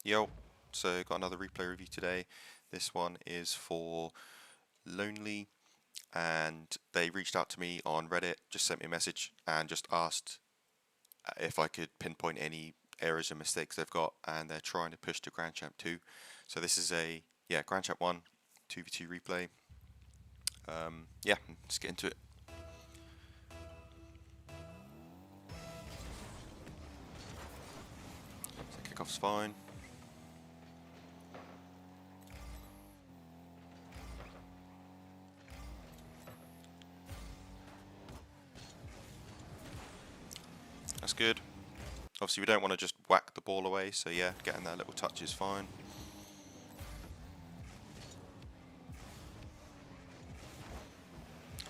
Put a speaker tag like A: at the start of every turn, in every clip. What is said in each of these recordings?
A: Yo, so got another replay review today. This one is for Lonely, and they reached out to me on Reddit, just sent me a message and just asked if I could pinpoint any errors and mistakes they've got, and they're trying to push to Grand Champ 2. So this is a Grand Champ 1 2v2 replay. Yeah, let's get into it. So kickoff's fine. That's good. Obviously we don't want to just whack the ball away, so yeah, getting that little touch is fine.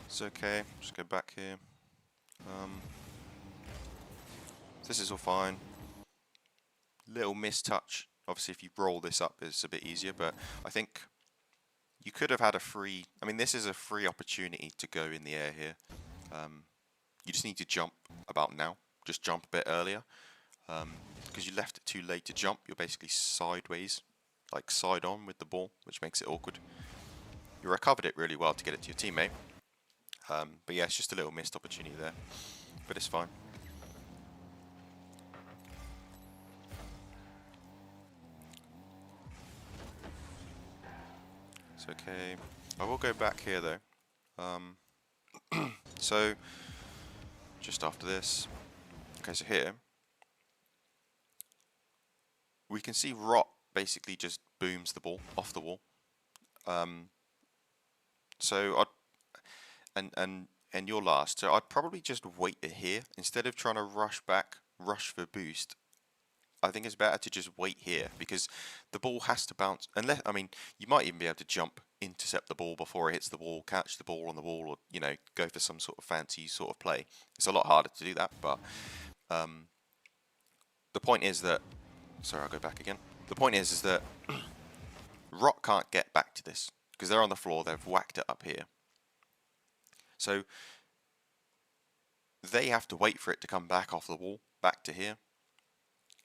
A: It's okay, just go back here. This is all fine. Little mistouch. Obviously if you roll this up it's a bit easier, but I think you could have had a free, I mean this is a free opportunity to go in the air here. You just need to jump about now. Just jump a bit earlier. Because you left it too late to jump, you're basically sideways, like side on with the ball, which makes it awkward. You recovered it really well to get it to your teammate. But yeah, it's just a little missed opportunity there. But it's fine. It's okay. I will go back here though. So, just after this. Okay, so here. We can see Rot basically just booms the ball off the wall. So and you're last. So I'd probably just wait here instead of trying to rush back, rush for boost. I think it's better to just wait here because the ball has to bounce. Unless, I mean, you might even be able to jump, intercept the ball before it hits the wall, catch the ball on the wall, or go for some sort of fancy sort of play. It's a lot harder to do that, but the point is that. Sorry, I'll go back again. The point is that Rock can't get back to this because they're on the floor. They've whacked it up here. So they have to wait for it to come back off the wall, back to here.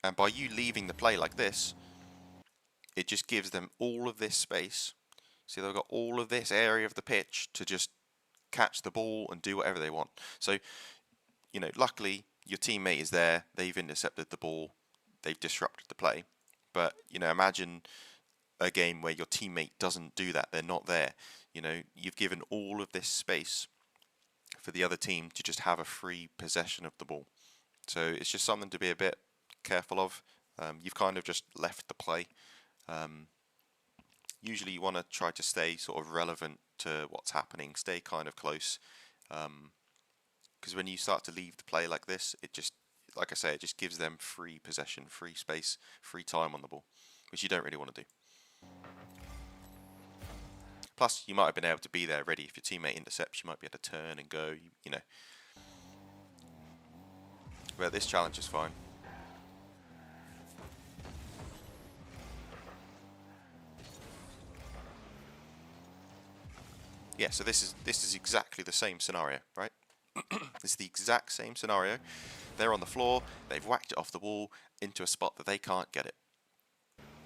A: And by you leaving the play like this, it just gives them all of this space. See, they've got all of this area of the pitch to just catch the ball and do whatever they want. So, luckily your teammate is there. They've intercepted the ball. They've disrupted the play. But, imagine a game where your teammate doesn't do that. They're not there. You've given all of this space for the other team to just have a free possession of the ball. So it's just something to be a bit careful of. You've kind of just left the play. Usually you want to try to stay sort of relevant to what's happening, stay kind of close. Because when you start to leave the play like this, it just, like I say, it just gives them free possession, free space, free time on the ball, which you don't really want to do. Plus, you might have been able to be there ready if your teammate intercepts. You might be able to turn and go, But this challenge is fine. Yeah, so this is exactly the same scenario, right? This is the exact same scenario. They're on the floor. They've whacked it off the wall into a spot that they can't get it.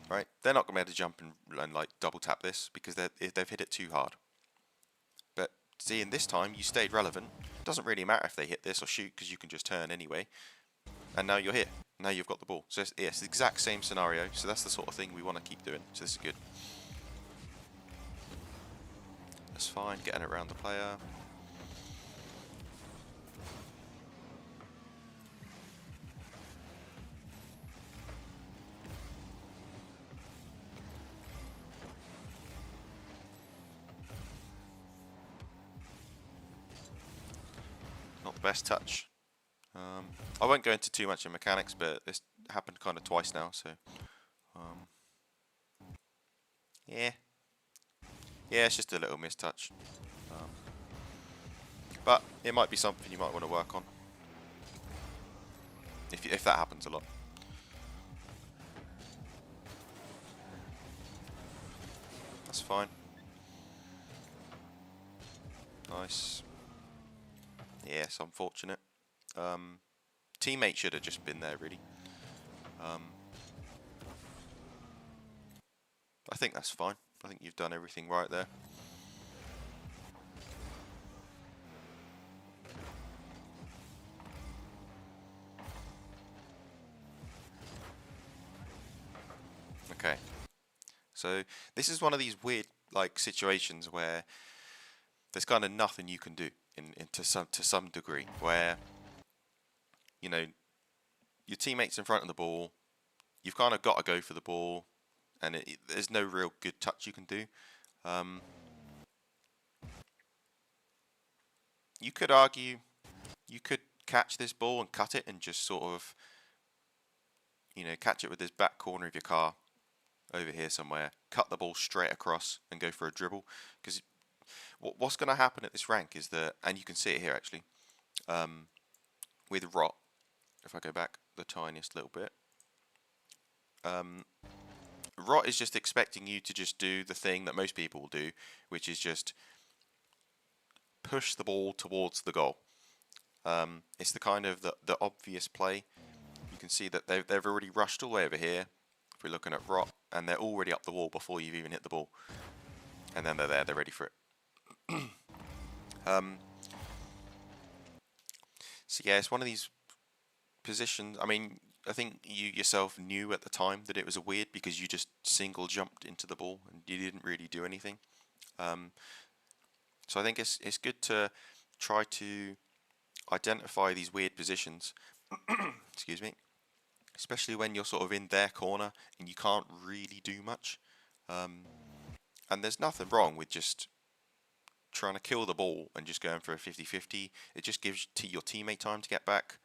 A: Right? They're not going to be able to jump and like double tap this because they've hit it too hard. But see, in this time you stayed relevant. It doesn't really matter if they hit this or shoot because you can just turn anyway. And now you're here. Now you've got the ball. So it's the exact same scenario. So that's the sort of thing we want to keep doing. So this is good. That's fine. Getting it around the player. Not the best touch. I won't go into too much in mechanics, but this happened kind of twice now, so yeah, it's just a little mistouch, but it might be something you might want to work on if that happens a lot. That's fine. Nice. Yeah, it's unfortunate. Teammate should have just been there, really. think that's fine. I think you've done everything right there. Okay. So this is one of these weird like situations where there's kind of nothing you can do to some degree, where you know your teammate's in front of the ball, you've kind of got to go for the ball, and there's no real good touch you can do. You could argue you could catch this ball and cut it and just sort of catch it with this back corner of your car over here somewhere, cut the ball straight across and go for a dribble. Because what's going to happen at this rank is that, and you can see it here actually, with Rot, if I go back the tiniest little bit, Rot is just expecting you to just do the thing that most people will do, which is just push the ball towards the goal. It's the kind of the obvious play. You can see that they've already rushed all the way over here, if we're looking at Rot, and they're already up the wall before you've even hit the ball. And then they're there, they're ready for it. So yeah, it's one of these positions. I mean, I think you yourself knew at the time that it was weird because you just single jumped into the ball and you didn't really do anything. So I think it's good to try to identify these weird positions. Excuse me. Especially when you're sort of in their corner and you can't really do much. And there's nothing wrong with just trying to kill the ball and just going for a 50-50. It just gives your teammate time to get back.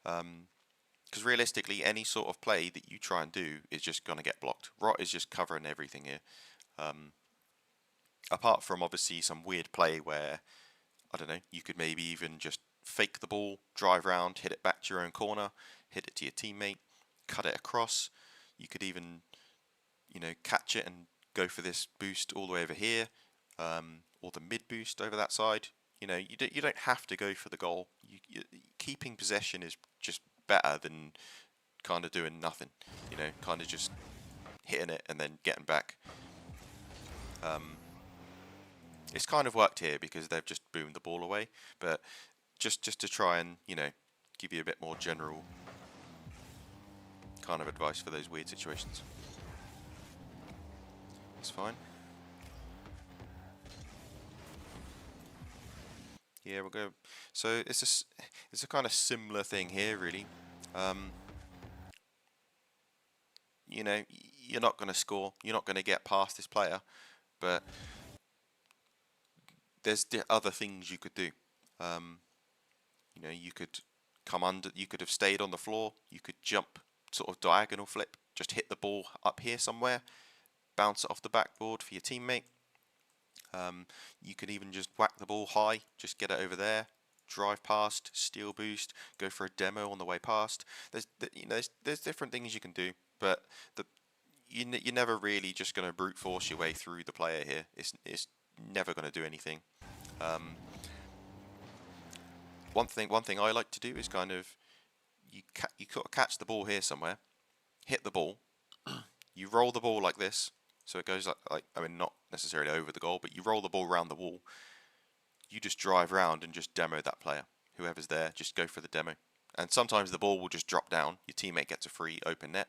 A: Because realistically, any sort of play that you try and do is just going to get blocked. Rot is just covering everything here. Apart from obviously some weird play where, I don't know, you could maybe even just fake the ball, drive around, hit it back to your own corner, hit it to your teammate, cut it across. You could even, catch it and go for this boost all the way over here, or the mid boost over that side. You don't have to go for the goal. Keeping possession is just better than kind of doing nothing. Kind of just hitting it and then getting back. It's kind of worked here because they've just boomed the ball away, but just to try and give you a bit more general kind of advice for those weird situations. It's fine. Yeah, we'll go. So it's a kind of similar thing here, really. You're not going to score. You're not going to get past this player, but there's other things you could do. You could come under. You could have stayed on the floor. You could jump, sort of diagonal flip, just hit the ball up here somewhere, bounce it off the backboard for your teammate. You could even just whack the ball high, just get it over there, drive past, steal boost, go for a demo on the way past. There's different things you can do, but you're never really just going to brute force your way through the player here. It's never going to do anything. One thing I like to do is kind of you sort of catch the ball here somewhere, hit the ball, you roll the ball like this, so it goes like I mean not necessarily over the goal, but you roll the ball around the wall. You just drive around and just demo that player. Whoever's there, just go for the demo. And sometimes the ball will just drop down. Your teammate gets a free open net.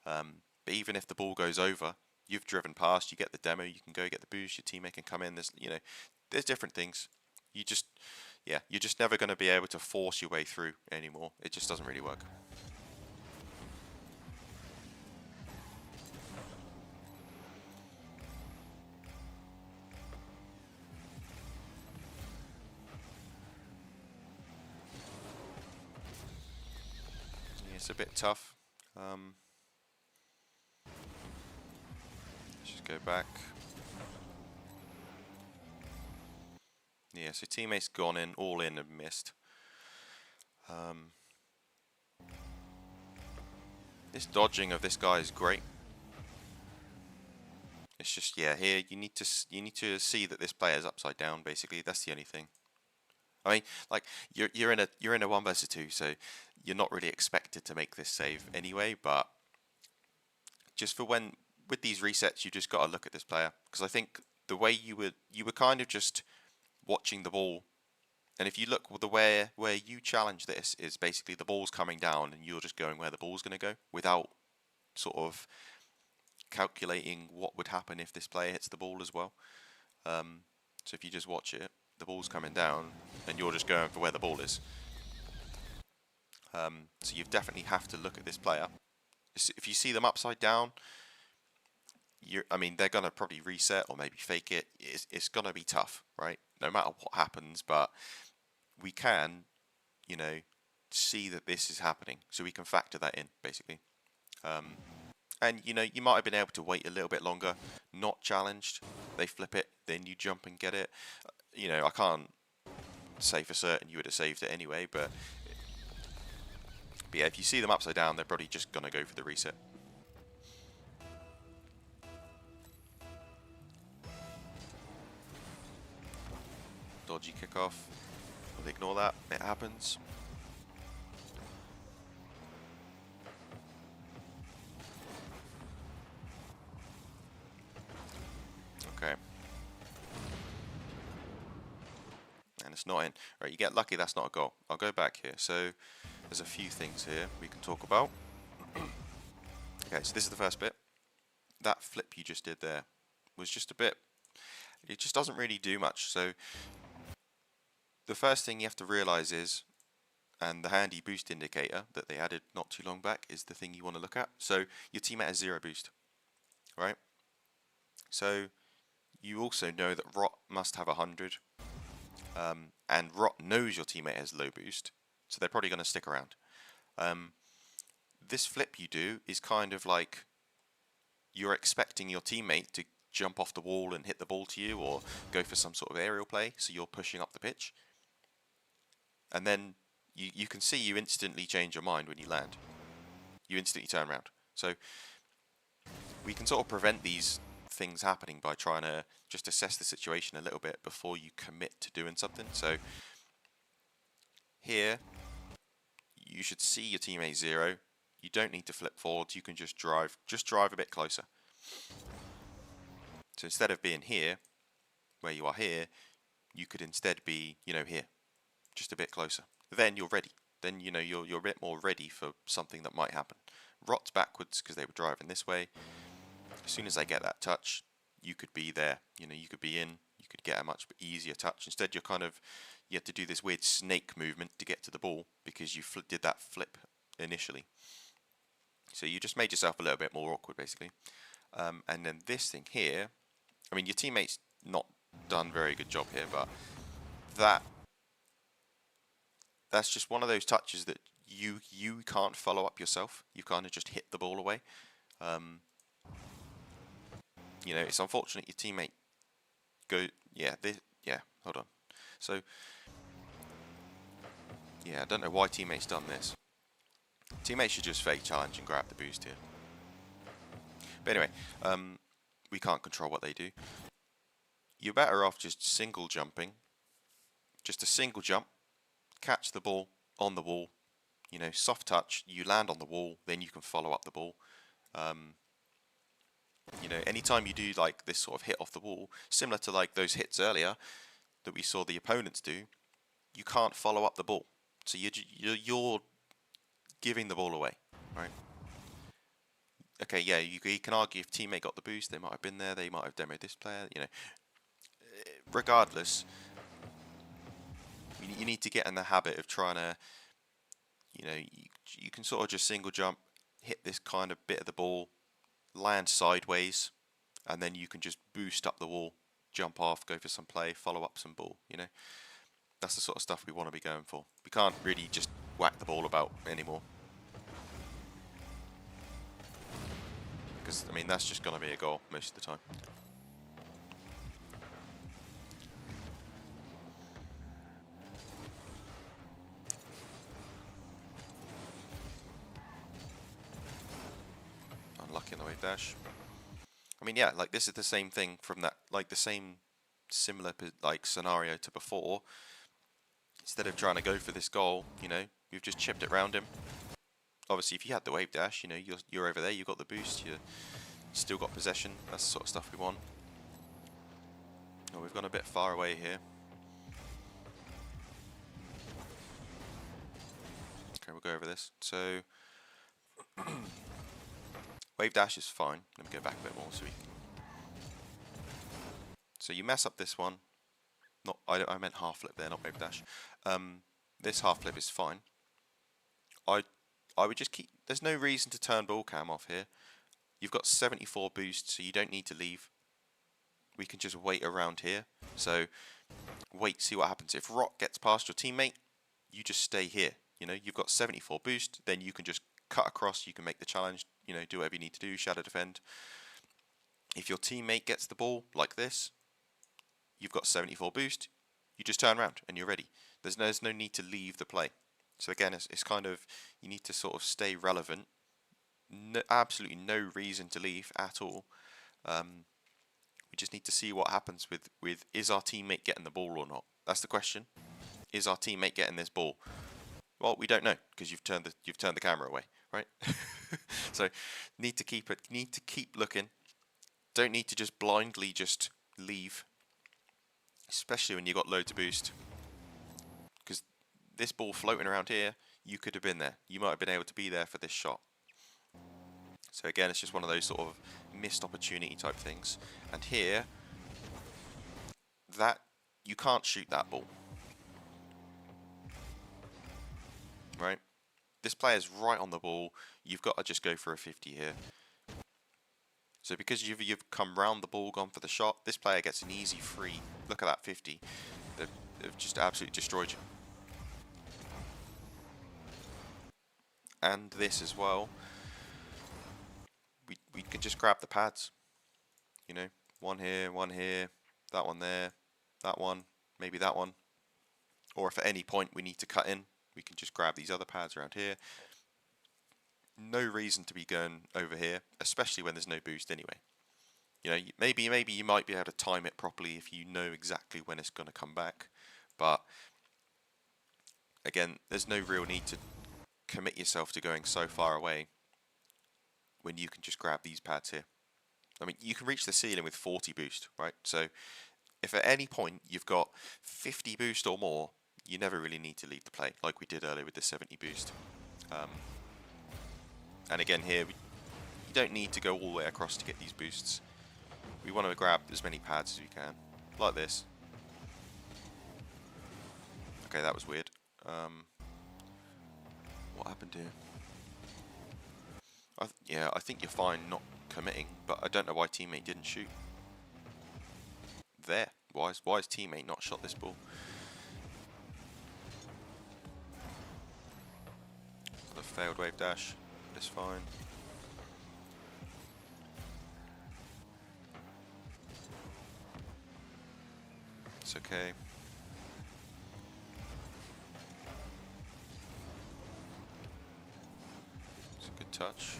A: But even if the ball goes over, you've driven past, you get the demo, you can go get the boost, your teammate can come in. There's different things. You're just never going to be able to force your way through anymore. It just doesn't really work. Yeah, it's a bit tough. Let's just go back. Yeah, so teammate's gone in, all in and missed. This dodging of this guy is great. It's just here you need to see that this player is upside down. Basically, that's the only thing. I mean, like you're in a 1 versus 2, so you're not really expected to make this save anyway. But just for when with these resets, you just got to look at this player, because I think the way you were kind of just watching the ball, and if you look, well, the where you challenge this is basically the ball's coming down and you're just going where the ball's going to go without sort of calculating what would happen if this player hits the ball as well. So if you just watch it, the ball's coming down and you're just going for where the ball is. So you definitely have to look at this player. If you see them upside down, I mean, they're going to probably reset or maybe fake it. It's going to be tough, right? No matter what happens, but we can, you know, see that this is happening. So we can factor that in, basically. And, you know, you might have been able to wait a little bit longer, not challenged. They flip it, then you jump and get it. You know, I can't say for certain you would have saved it anyway, but yeah, if you see them upside down, they're probably just going to go for the reset. Dodgy kickoff. We'll ignore that. It happens. Okay. And it's not in. Right, you get lucky that's not a goal. I'll go back here. So there's a few things here we can talk about. Okay, so this is the first bit. That flip you just did there was just a bit. It just doesn't really do much. So the first thing you have to realize is, and the handy boost indicator that they added not too long back is the thing you want to look at. So your teammate has 0 boost, right? So you also know that Rot must have 100, and Rot knows your teammate has low boost, so they're probably going to stick around. This flip you do is kind of like you're expecting your teammate to jump off the wall and hit the ball to you, or go for some sort of aerial play, so you're pushing up the pitch. And then you can see you instantly change your mind when you land. You instantly turn around. So we can sort of prevent these things happening by trying to just assess the situation a little bit before you commit to doing something. So here, you should see your teammate 0. You don't need to flip forward. You can just drive a bit closer. So instead of being here, where you are here, you could instead be, you know, here, just a bit closer. Then you're ready. Then, you know, you're a bit more ready for something that might happen. Rot's backwards because they were driving this way. As soon as they get that touch, you could be there. You know, you could be in. You could get a much easier touch. Instead, you have to do this weird snake movement to get to the ball because you did that flip initially. So you just made yourself a little bit more awkward, basically. And then this thing here, I mean, your teammate's not done a very good job here, but that's just one of those touches that you can't follow up yourself. You kind of just hit the ball away. You know, it's unfortunate your teammate hold on. So yeah, I don't know why teammate's done this. Teammates should just fake challenge and grab the boost here. But anyway, we can't control what they do. You're better off just single jumping. Just a single jump, catch the ball on the wall, you know, soft touch, you land on the wall, then you can follow up the ball. You know, anytime you do like this sort of hit off the wall, similar to like those hits earlier that we saw the opponents do, you can't follow up the ball. So you're giving the ball away, right? Okay, yeah, you can argue if teammate got the boost, they might have been there, they might have demoed this player, you know. Regardless, you need to get in the habit of trying to, you know, you can sort of just single jump, hit this kind of bit of the ball, land sideways, and then you can just boost up the wall, jump off, go for some play, follow up some ball, you know. That's the sort of stuff we want to be going for. We can't really just whack the ball about anymore. Because, I mean, that's just going to be a goal most of the time. Unlucky on the wave dash. I mean, yeah, like this is the same thing from that, like the same similar like scenario to before. Instead of trying to go for this goal, you know, you've just chipped it round him. Obviously, if you had the wave dash, you know, you're over there, you've got the boost, you're still got possession. That's the sort of stuff we want. Oh, we've gone a bit far away here. Okay, we'll go over this. So wave dash is fine. Let me go back a bit more so we can. So you mess up this one. Not I meant half flip there, not wave dash. This half flip is fine. I would just keep. There's no reason to turn ball cam off here. You've got 74 boost, so you don't need to leave. We can just wait around here. So wait, see what happens. If Rock gets past your teammate, you just stay here. You know, you've got 74 boost, then you can just cut across, you can make the challenge, you know, do whatever you need to do, shadow defend. If your teammate gets the ball like this, you've got 74 boost, you just turn around and you're ready. There's no need to leave the play. So again, it's kind of, you need to sort of stay relevant. No, absolutely no reason to leave at all. We just need to see what happens with is our teammate getting the ball or not? That's the question. Is our teammate getting this ball? Well, we don't know because you've turned the camera away, right? So need to keep looking. Don't need to just blindly just leave, especially when you got loads of boost. Because this ball floating around here, you could have been there. You might have been able to be there for this shot. So again, it's just one of those sort of missed opportunity type things. And here, that you can't shoot that ball, right? This player's right on the ball. You've got to just go for a 50 here. So because you've come round the ball, gone for the shot, this player gets an easy free. Look at that 50. They've just absolutely destroyed you. And this as well. We can just grab the pads. You know, one here, that one there, that one, maybe that one. Or if at any point we need to cut in, we can just grab these other pads around here. No reason to be going over here, especially when there's no boost anyway. You know, maybe you might be able to time it properly if you know exactly when it's going to come back. But again, there's no real need to commit yourself to going so far away when you can just grab these pads here. I mean, you can reach the ceiling with 40 boost, right? So if at any point you've got 50 boost or more, you never really need to leave the play, like we did earlier with the 70 boost. And again here, you don't need to go all the way across to get these boosts. We want to grab as many pads as we can, like this. Okay, that was weird. What happened here? Yeah, I think you're fine not committing, but I don't know why teammate didn't shoot. There. Why is teammate not shot this ball? The failed wave dash. It's fine. It's okay. It's a good touch.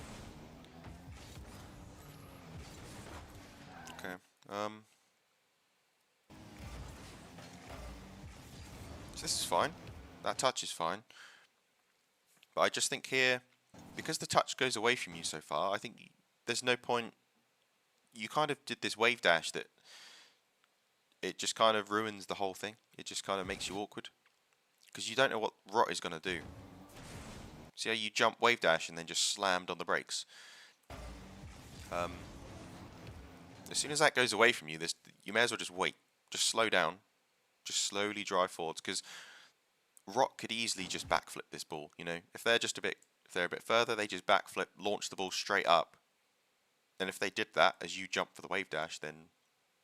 A: Okay. So this is fine. That touch is fine. But I just think here, because the touch goes away from you so far, I think there's no point. You kind of did this wave dash that it just kind of ruins the whole thing. It just kind of makes you awkward. Because you don't know what Rot is going to do. See how you jump wave dash and then just slammed on the brakes? As soon as that goes away from you, you may as well just wait. Just slow down. Just slowly drive forwards. Because Rot could easily just backflip this ball. You know, if they're a bit further, they just backflip, launch the ball straight up. And if they did that as you jump for the wave dash, then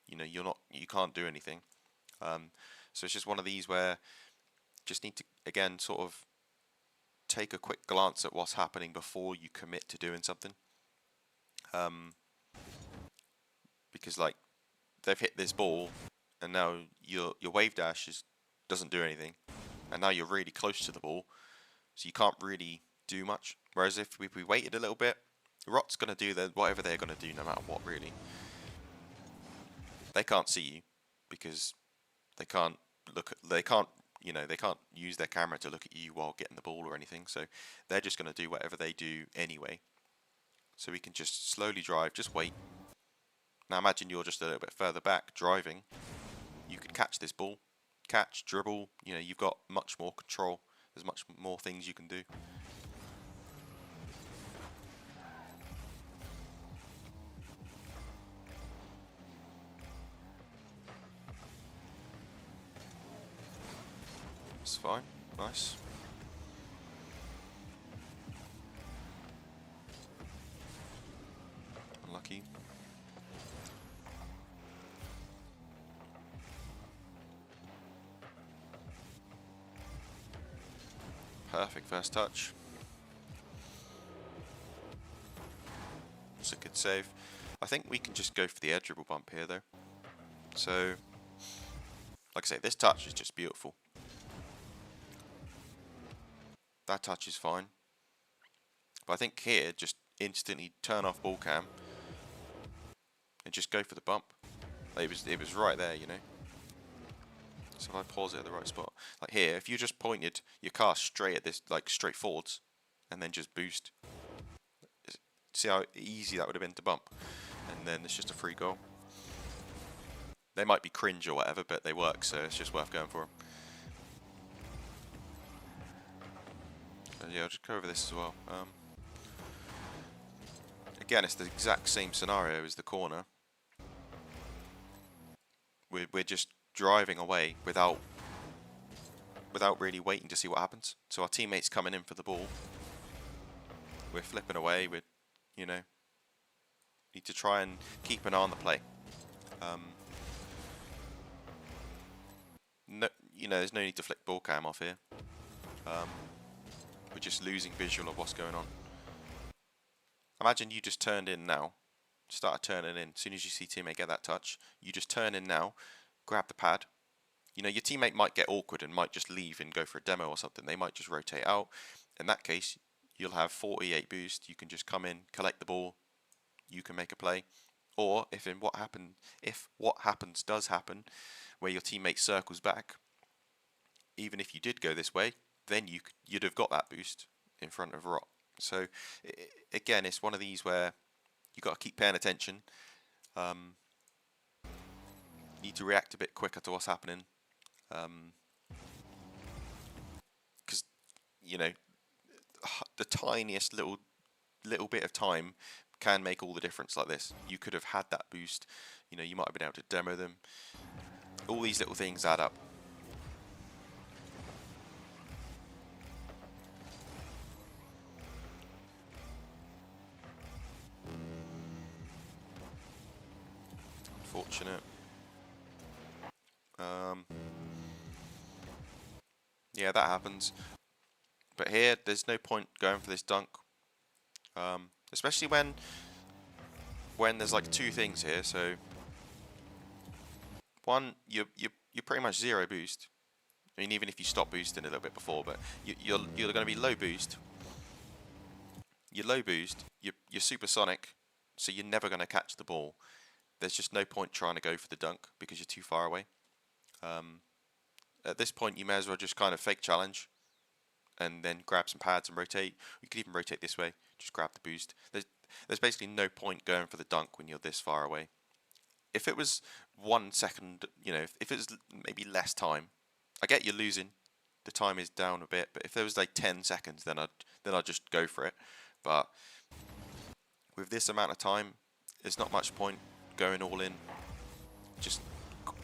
A: you know you can't do anything. So it's just one of these where just need to again sort of take a quick glance at what's happening before you commit to doing something. Because like they've hit this ball and now your wave dash doesn't do anything, and now you're really close to the ball, so you can't really do much. Whereas if we waited a little bit, Rot's gonna do whatever they're gonna do no matter what. Really, they can't see you because they can't use their camera to look at you while getting the ball or anything. So they're just gonna do whatever they do anyway. So we can just slowly drive, just wait. Now imagine you're just a little bit further back driving. You could catch this ball, catch, dribble, you know, you've got much more control. There's much more things you can do. It's fine, nice. Unlucky. Perfect first touch. It's a good save. I think we can just go for the air dribble bump here though. So, like I say, this touch is just beautiful. That touch is fine. But I think here, just instantly turn off ball cam and just go for the bump. Like it was right there, you know. So if I pause it at the right spot, like here, if you just pointed your car straight at this, like straight forwards, and then just boost, see how easy that would have been to bump, and then it's just a free goal. They might be cringe or whatever, but they work, so it's just worth going for them. Yeah, I'll just go over this as well. Again, it's the exact same scenario as the corner. We're just driving away without really waiting to see what happens. So our teammate's coming in for the ball. We're flipping away. We, you know, need to try and keep an eye on the play. No, you know, there's no need to flick ball cam off here. We're just losing visual of what's going on. Imagine you just turned in now, started turning in. As soon as you see teammate get that touch, you just turn in now, grab the pad. You know, your teammate might get awkward and might just leave and go for a demo or something. They might just rotate out. In that case, you'll have 48 boost. You can just come in, collect the ball. You can make a play. Or if what happens does happen, where your teammate circles back, even if you did go this way, then you'd have got that boost in front of Rot. So again, it's one of these where you got to keep paying attention. Need to react a bit quicker to what's happening, because you know the tiniest little bit of time can make all the difference. Like this, you could have had that boost. You know, you might have been able to demo them. All these little things add up. Unfortunate. Yeah, that happens. But here, there's no point going for this dunk, especially when there's like two things here. So one, you're pretty much zero boost. I mean, even if you stop boosting a little bit before, but you're going to be low boost. You're low boost. You're supersonic, so you're never going to catch the ball. There's just no point trying to go for the dunk because you're too far away. At this point, you may as well just kind of fake challenge and then grab some pads and rotate. You could even rotate this way, just grab the boost. There's basically no point going for the dunk when you're this far away. If it was 1 second, you know, if it was maybe less time, I get you're losing. The time is down a bit, but if there was like 10 seconds, then I'd just go for it. But with this amount of time, there's not much point going all in. Just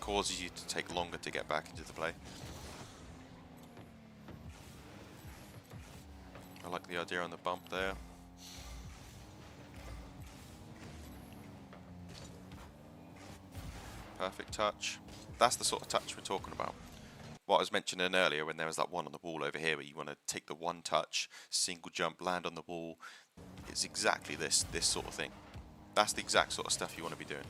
A: causes you to take longer to get back into the play. I like the idea on the bump there. Perfect touch. That's the sort of touch we're talking about. What I was mentioning earlier when there was that one on the wall over here where you want to take the one touch, single jump, land on the wall. It's exactly this sort of thing. That's the exact sort of stuff you want to be doing.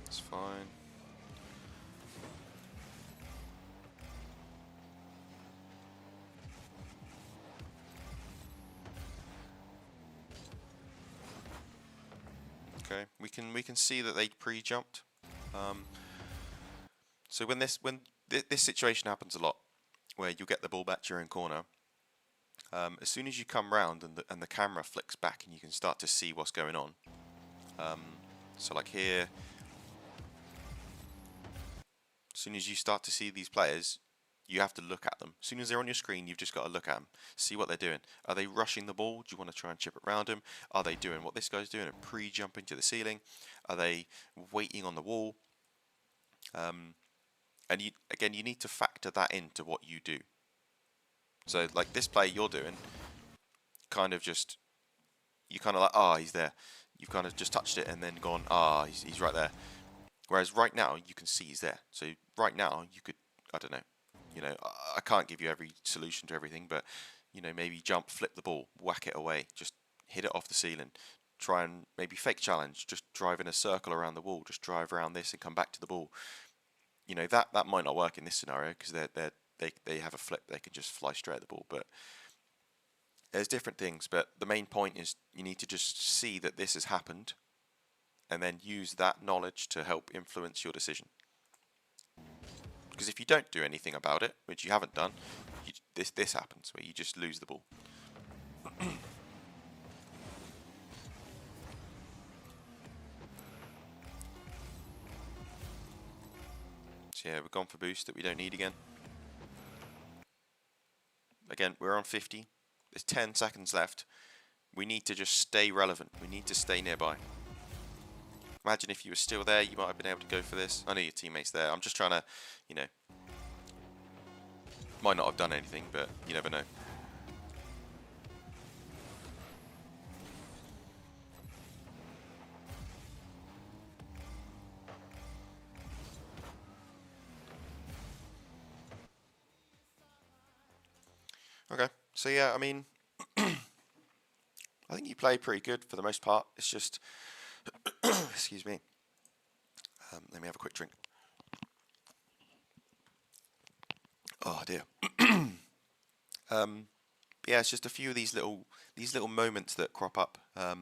A: It's fine. Okay, we can see that they pre-jumped. So when this situation happens a lot, where you get the ball back to your own corner. As soon as you come round and the camera flicks back and you can start to see what's going on. So like here, as soon as you start to see these players, you have to look at them. As soon as they're on your screen, you've just got to look at them, see what they're doing. Are they rushing the ball? Do you want to try and chip it around them? Are they doing what this guy's doing and pre-jumping to the ceiling? Are they waiting on the wall? And you need to factor that into what you do. So like this play you're doing, you kind of like, he's there. You've kind of just touched it and then gone, he's right there. Whereas right now you can see he's there. So right now you could, I don't know, I can't give you every solution to everything, but maybe jump, flip the ball, whack it away, just hit it off the ceiling. Try and maybe fake challenge, just drive in a circle around the wall, just drive around this and come back to the ball. That might not work in this scenario because they have a flip, they can just fly straight at the ball. But there's different things. But the main point is you need to just see that this has happened, and then use that knowledge to help influence your decision. Because if you don't do anything about it, which you haven't done, this happens where you just lose the ball. So yeah, we've gone for boost that we don't need again. Again, we're on 50. There's 10 seconds left. We need to just stay relevant. We need to stay nearby. Imagine if you were still there, you might have been able to go for this. I know your teammate's there. I'm just trying to, might not have done anything, but you never know. Okay, so yeah, I mean, I think you play pretty good for the most part. It's just, excuse me. Let me have a quick drink. Oh dear. Yeah, it's just a few of these little moments that crop up. I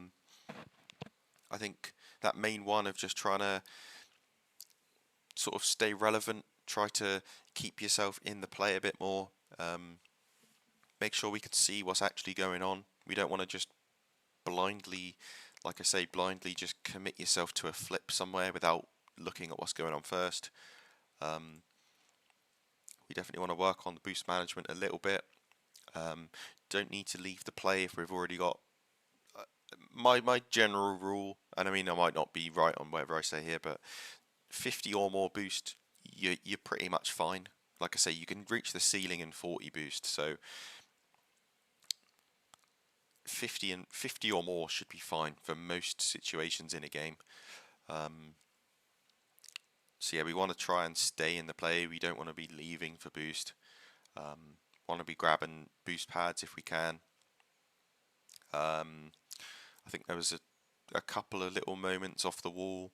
A: think that main one of just trying to sort of stay relevant, try to keep yourself in the play a bit more. Make sure we can see what's actually going on. We don't want to just blindly, like I say, blindly just commit yourself to a flip somewhere without looking at what's going on first. We definitely want to work on the boost management a little bit. Don't need to leave the play if we've already got my general rule, and I mean I might not be right on whatever I say here, but 50 or more boost, you're pretty much fine. Like I say, you can reach the ceiling in 40 boost, so 50 or more should be fine for most situations in a game. So yeah, we want to try and stay in the play. We don't want to be leaving for boost. Want to be grabbing boost pads if we can. I think there was a couple of little moments off the wall.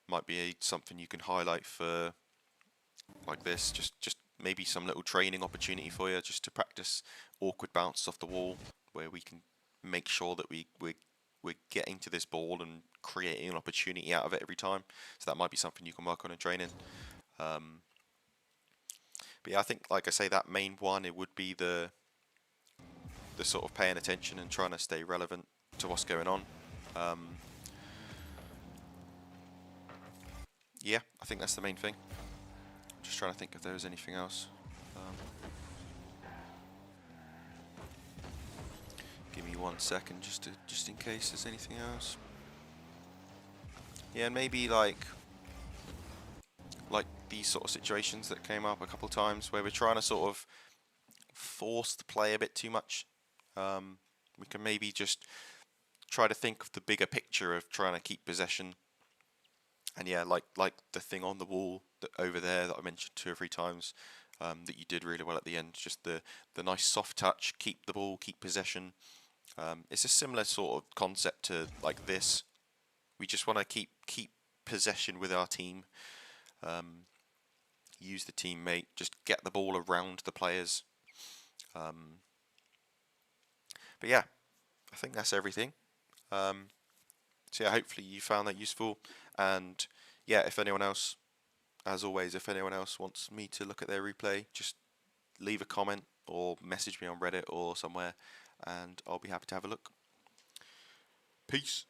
A: Might be something you can highlight for like this. Just maybe some little training opportunity for you, just to practice awkward bounces off the wall, where we can make sure that we're getting to this ball and creating an opportunity out of it every time. So that might be something you can work on in training. But yeah, I think, like I say, that main one, it would be the sort of paying attention and trying to stay relevant to what's going on. Yeah, I think that's the main thing. I'm just trying to think if there was anything else. Give me 1 second just in case there's anything else. Yeah, and maybe like these sort of situations that came up a couple of times where we're trying to sort of force the play a bit too much. We can maybe just try to think of the bigger picture of trying to keep possession. And yeah, like the thing on the wall over there that I mentioned 2 or 3 times, that you did really well at the end. Just the nice soft touch, keep the ball, keep possession. It's a similar sort of concept to like this. We just want to keep possession with our team. Use the teammate, just get the ball around the players. But yeah, I think that's everything. So yeah, hopefully you found that useful. And yeah, if anyone else as always, if anyone else wants me to look at their replay, just leave a comment or message me on Reddit or somewhere, and I'll be happy to have a look. Peace.